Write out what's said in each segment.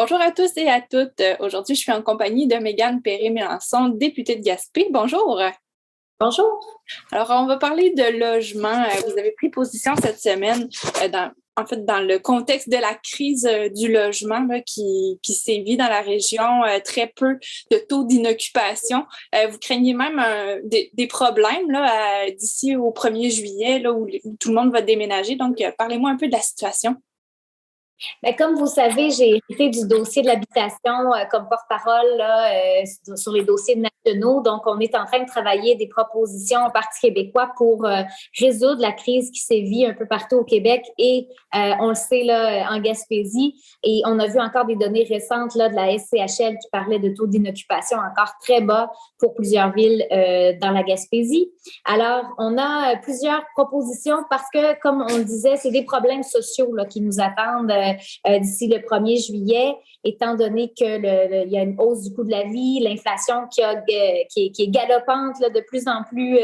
Bonjour à tous et à toutes. Aujourd'hui, je suis en compagnie de Mégane Péré-Mélançon, députée de Gaspé. Bonjour. Bonjour. Alors, on va parler de logement. Vous avez pris position cette semaine dans le contexte de la crise du logement là, qui sévit dans la région, très peu de taux d'inoccupation. Vous craignez même des problèmes là, d'ici au 1er juillet là, où tout le monde va déménager. Donc, parlez-moi un peu de la situation. Bien, comme vous savez, j'ai hérité du dossier de l'habitation comme porte-parole là, sur les dossiers nationaux. Donc, on est en train de travailler des propositions au Parti québécois pour résoudre la crise qui sévit un peu partout au Québec et on le sait là en Gaspésie. Et on a vu encore des données récentes là, de la SCHL qui parlait de taux d'inoccupation encore très bas pour plusieurs villes dans la Gaspésie. Alors, on a plusieurs propositions parce que, comme on le disait, c'est des problèmes sociaux là, qui nous attendent d'ici le 1er juillet, étant donné que il y a une hausse du coût de la vie, l'inflation qui est galopante là, de plus en plus,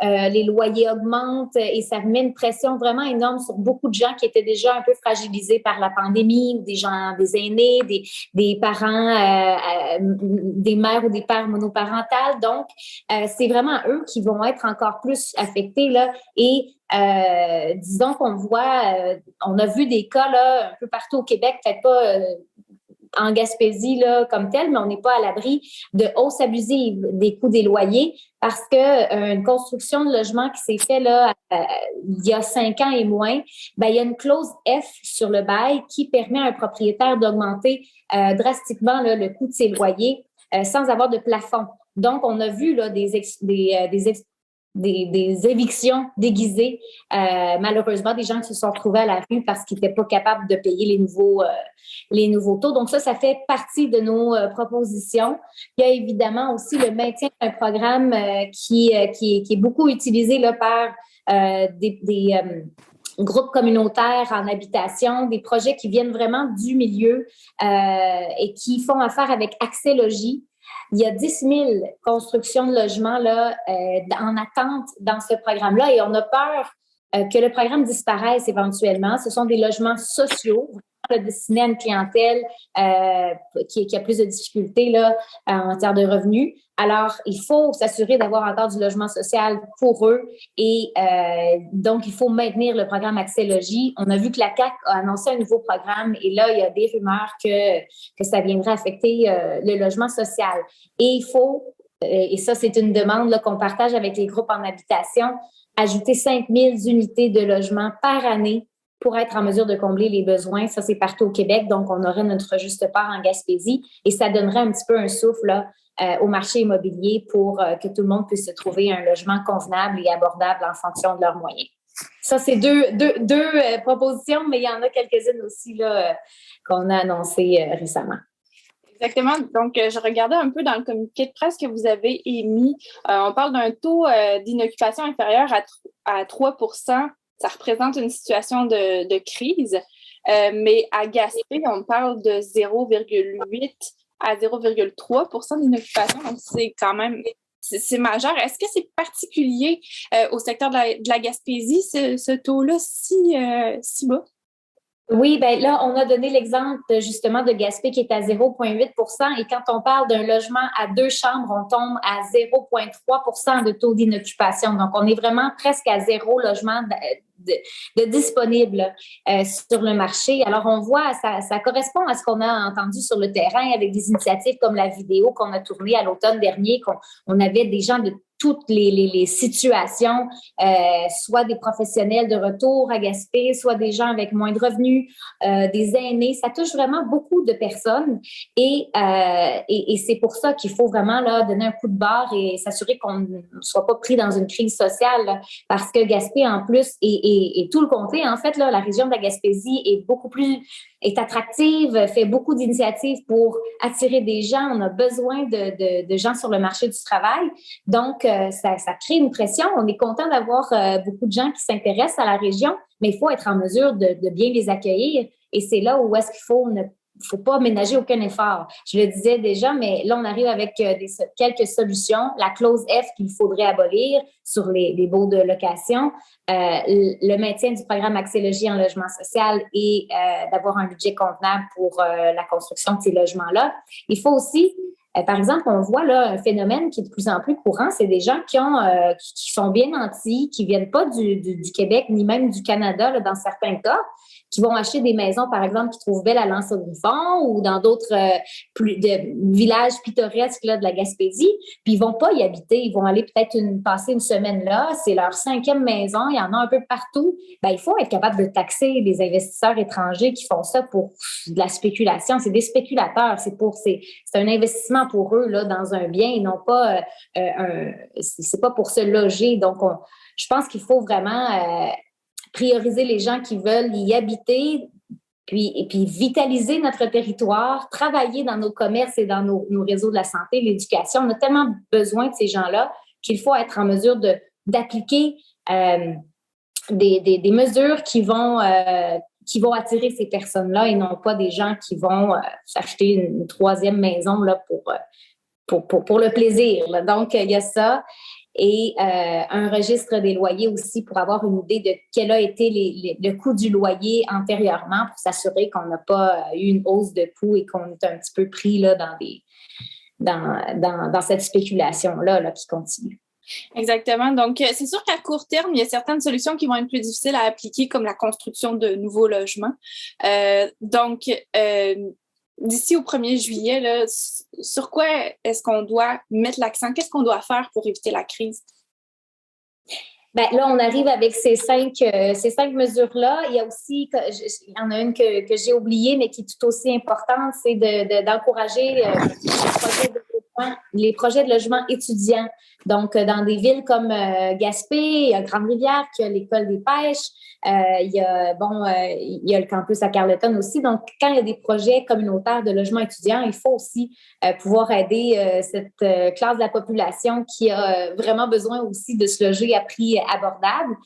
les loyers augmentent et ça met une pression vraiment énorme sur beaucoup de gens qui étaient déjà un peu fragilisés par la pandémie, des gens, des aînés, des parents, des mères ou des pères monoparentales. Donc, c'est vraiment eux qui vont être encore plus affectés là et disons qu'on voit, on a vu des cas là un peu partout au Québec, peut-être pas en Gaspésie là comme tel, mais on n'est pas à l'abri de hausses abusives des coûts des loyers parce que une construction de logement qui s'est fait là il y a 5 ans et moins, ben il y a une clause F sur le bail qui permet à un propriétaire d'augmenter drastiquement là, le coût de ses loyers sans avoir de plafond. Donc on a vu là des évictions déguisées, malheureusement, des gens qui se sont retrouvés à la rue parce qu'ils n'étaient pas capables de payer les nouveaux taux. Donc ça fait partie de nos propositions. Il y a évidemment aussi le maintien d'un programme qui est beaucoup utilisé là, par des groupes communautaires en habitation, des projets qui viennent vraiment du milieu et qui font affaire avec Accès Logis. Il y a 10 000 constructions de logements là, en attente dans ce programme-là et on a peur que le programme disparaisse éventuellement. Ce sont des logements sociaux destinés à une clientèle qui a plus de difficultés là, en matière de revenus. Alors, il faut s'assurer d'avoir encore du logement social pour eux et donc, il faut maintenir le programme Accès Logis. On a vu que la CAQ a annoncé un nouveau programme et là, il y a des rumeurs que ça viendrait affecter le logement social. Et il faut, et ça, c'est une demande là, qu'on partage avec les groupes en habitation, ajouter 5 000 unités de logement par année pour être en mesure de combler les besoins. Ça, c'est partout au Québec, donc on aurait notre juste part en Gaspésie et ça donnerait un petit peu un souffle là, au marché immobilier pour que tout le monde puisse se trouver un logement convenable et abordable en fonction de leurs moyens. Ça, c'est deux propositions, mais il y en a quelques-unes aussi là, qu'on a annoncées récemment. Exactement. Donc, je regardais un peu dans le communiqué de presse que vous avez émis. On parle d'un taux d'inoccupation inférieur à 3 %. Ça représente une situation de crise. Mais à Gaspé, on parle de 0,8 à 0,3 % d'inoccupation. Donc, c'est quand même c'est majeur. Est-ce que c'est particulier au secteur de la Gaspésie, ce taux-là si bas? Oui, ben là, on a donné l'exemple justement de Gaspé qui est à 0,8 % et quand on parle d'un logement à 2 chambres, on tombe à 0,3 % de taux d'inoccupation. Donc, on est vraiment presque à 0 logement de disponible sur le marché. Alors, on voit, ça correspond à ce qu'on a entendu sur le terrain avec des initiatives comme la vidéo qu'on a tournée à l'automne dernier, qu'on avait des gens de toutes les situations, soit des professionnels de retour à Gaspé, soit des gens avec moins de revenus, des aînés. Ça touche vraiment beaucoup de personnes et c'est pour ça qu'il faut vraiment là, donner un coup de barre et s'assurer qu'on ne soit pas pris dans une crise sociale là, parce que Gaspé, en plus, et tout le comté, en fait, là, la région de la Gaspésie est attractive, fait beaucoup d'initiatives pour attirer des gens. On a besoin de gens sur le marché du travail. Donc, ça crée une pression. On est content d'avoir beaucoup de gens qui s'intéressent à la région, mais il faut être en mesure de bien les accueillir. Et c'est là où est-ce qu'il faut faut pas ménager aucun effort. Je le disais déjà, mais là, on arrive avec quelques solutions. La clause F qu'il faudrait abolir sur les baux de location, le maintien du programme Accès Logis en logement social et d'avoir un budget convenable pour la construction de ces logements-là. Il faut aussi par exemple, on voit là un phénomène qui est de plus en plus courant, c'est des gens qui sont bien nantis, qui viennent pas du Québec ni même du Canada là, dans certains cas, qui vont acheter des maisons, par exemple, qui trouvent belles à L'Anse-au-Griffon ou dans d'autres villages pittoresques là, de la Gaspésie, puis ils vont pas y habiter, ils vont aller peut-être passer une semaine là, c'est leur 5e maison, il y en a un peu partout. Ben, il faut être capable de taxer des investisseurs étrangers qui font ça pour de la spéculation. C'est des spéculateurs, c'est un investissement pour eux là, dans un bien et non pas c'est pas pour se loger. Donc, je pense qu'il faut vraiment prioriser les gens qui veulent y habiter, puis vitaliser notre territoire, travailler dans nos commerces et dans nos réseaux de la santé, l'éducation. On a tellement besoin de ces gens-là qu'il faut être en mesure d'appliquer des mesures qui vont attirer ces personnes-là et non pas des gens qui vont s'acheter une 3e maison là, pour le plaisir. Là. Donc, il y a ça. Et un registre des loyers aussi pour avoir une idée de quel a été le coût du loyer antérieurement pour s'assurer qu'on n'a pas eu une hausse de coût et qu'on est un petit peu pris là, dans cette spéculation-là là, qui continue. Exactement. Donc, c'est sûr qu'à court terme, il y a certaines solutions qui vont être plus difficiles à appliquer, comme la construction de nouveaux logements. D'ici au 1er juillet, là, sur quoi est-ce qu'on doit mettre l'accent? Qu'est-ce qu'on doit faire pour éviter la crise? Ben là, on arrive avec ces 5 mesures-là. Il y a aussi, il y en a une que j'ai oubliée, mais qui est tout aussi importante, c'est d'encourager les projets de logement étudiants. Donc, dans des villes comme Gaspé, il y a Grande-Rivière, qui a l'École des pêches, il y a le campus à Carleton aussi. Donc, quand il y a des projets communautaires de logement étudiant, il faut aussi pouvoir aider cette classe de la population qui a vraiment besoin aussi de se loger à prix abordable.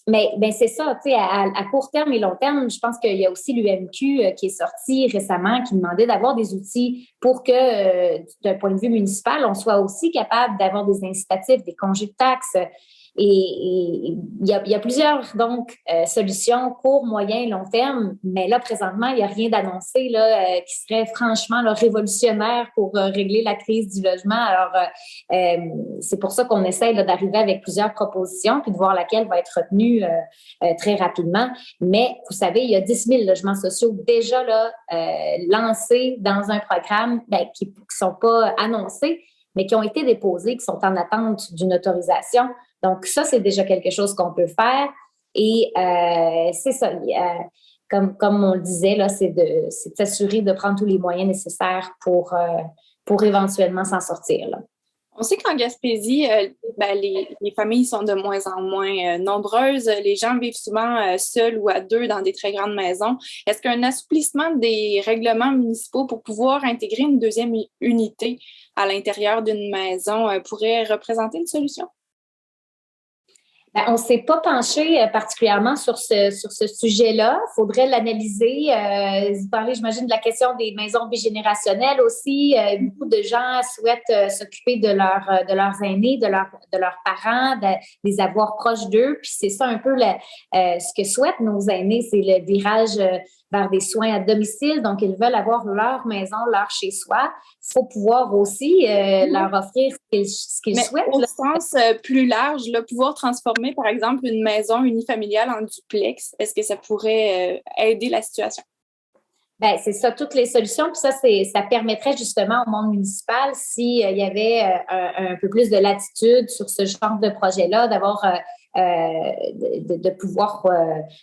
Mais ben, c'est ça, tu sais, à court terme et long terme, je pense qu'il y a aussi l'UMQ qui est sorti récemment, qui demandait d'avoir des outils pour que, d'un point de vue municipal, on soit aussi capable d'avoir des incitatifs, des congés de taxes. Et il y a plusieurs donc solutions court, moyen, long terme, mais là présentement il n'y a rien d'annoncé là qui serait franchement là, révolutionnaire pour régler la crise du logement. Alors c'est pour ça qu'on essaie là, d'arriver avec plusieurs propositions puis de voir laquelle va être retenue très rapidement. Mais vous savez, il y a 10 000 logements sociaux déjà là lancés dans un programme qui sont pas annoncés, mais qui ont été déposés, qui sont en attente d'une autorisation. Donc, ça, c'est déjà quelque chose qu'on peut faire. Et c'est ça. Comme on le disait, là, c'est de s'assurer de prendre tous les moyens nécessaires pour éventuellement s'en sortir. Là. On sait qu'en Gaspésie, les familles sont de moins en moins nombreuses. Les gens vivent souvent seuls ou à deux dans des très grandes maisons. Est-ce qu'un assouplissement des règlements municipaux pour pouvoir intégrer une 2e unité à l'intérieur d'une maison pourrait représenter une solution? Ben, on ne s'est pas penché particulièrement sur ce sujet-là. Il faudrait l'analyser. Vous parlez, j'imagine, de la question des maisons bigénérationnelles aussi. Beaucoup de gens souhaitent s'occuper de leurs aînés, de leurs parents, les avoir proches d'eux. Puis c'est ça un peu ce que souhaitent nos aînés, c'est le virage vers des soins à domicile. Donc, ils veulent avoir leur maison, leur chez-soi. Il faut pouvoir aussi leur offrir ce qu'ils souhaitent. Au sens plus large, là, pouvoir transformer, par exemple, une maison unifamiliale en duplex, est-ce que ça pourrait aider la situation? Bien, c'est ça, toutes les solutions. Puis ça permettrait justement au monde municipal, s'il y avait un peu plus de latitude sur ce genre de projet-là, d'avoir de pouvoir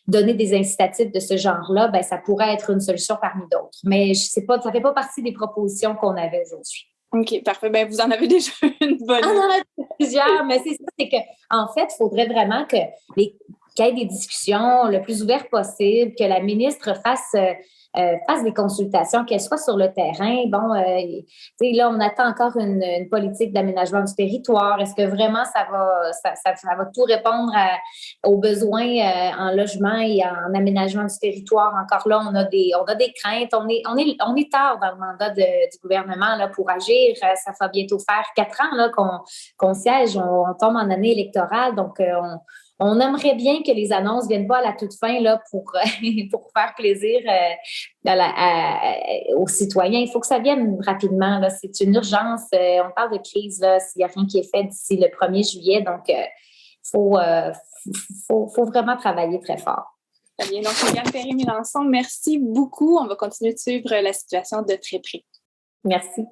donner des incitatifs de ce genre-là, ben ça pourrait être une solution parmi d'autres. Mais je sais pas, ça fait pas partie des propositions qu'on avait aujourd'hui. OK, parfait. Ben, vous en avez déjà une bonne. On en a plusieurs, mais c'est ça, c'est qu'en fait, il faudrait vraiment qu'il y ait des discussions le plus ouvertes possible, que la ministre fasse fasse des consultations, qu'elle soit sur le terrain. Bon, là, on attend encore une politique d'aménagement du territoire. Est-ce que vraiment ça va tout répondre aux besoins en logement et en aménagement du territoire? Encore là, on a des craintes. On est tard dans le mandat du gouvernement là, pour agir. Ça va bientôt faire 4 ans là, qu'on siège. On tombe en année électorale. Donc, on aimerait bien que les annonces ne viennent pas à la toute fin là, pour faire plaisir aux citoyens. Il faut que ça vienne rapidement. Là. C'est une urgence. On parle de crise là, s'il n'y a rien qui est fait d'ici le 1er juillet. Donc, faut vraiment travailler très fort. Très bien. Donc, Liliane Perry-Melançon, merci beaucoup. On va continuer de suivre la situation de très près. Merci.